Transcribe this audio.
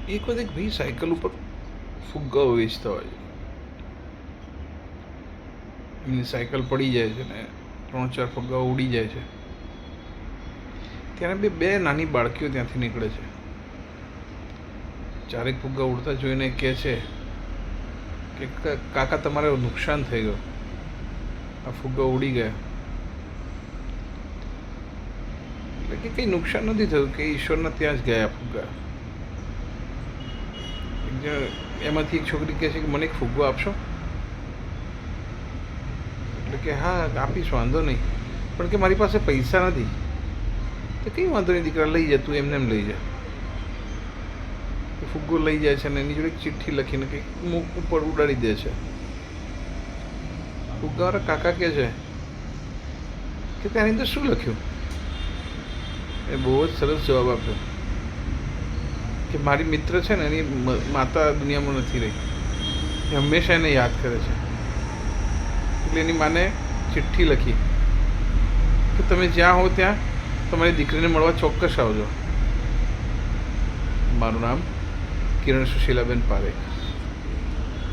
એક વખત એક ભાઈ સાયકલ ઉપર ફુગ્ગાઓ વેચતા હોય છે. એમની સાયકલ પડી જાય છે ને 3-4 ફુગ્ગાઓ ઉડી જાય છે. ત્યારે બે નાની બાળકીઓ ત્યાંથી નીકળે છે. ચારેક ફુગ્ગા ઉડતા જોઈને કહે છે કે કાકા તમારે નુકસાન થઈ ગયું, આ ફુગ્ગા ઉડી ગયા. એટલે કે કંઈ નુકસાન નથી થયું, કે ઈશ્વરના ત્યાં જ ગયા ફુગ્ગા. એમાંથી એક છોકરી કહે છે કે મને એક ફુગ્ગો આપશો? એટલે કે હા આપીશ, વાંધો નહીં, પણ કે મારી પાસે પૈસા નથી. તો કંઈ વાંધો નહીં દીકરા, લઈ જા, તું એમને એમ લઈ જા. ફુગ્ગો લઈ જાય છે ને એની જોડે એક ચિઠ્ઠી લખીને કંઈક મુખ ઉપર ઉડાડી દે છે. ફુગ્ગાવાળા કાકા કહે છે કે તેની અંદર શું લખ્યું? એ બહુ જ સરસ જવાબ આપ્યો કે મારી મિત્ર છે ને એની માતા દુનિયામાં નથી રહી, એ હંમેશા એને યાદ કરે છે. એટલે એની માને ચિઠ્ઠી લખી કે તમે જ્યાં હો ત્યાં તમારી દીકરીને મળવા ચોક્કસ આવજો. મારું નામ કિરણ સુશીલાબેન પારેખ.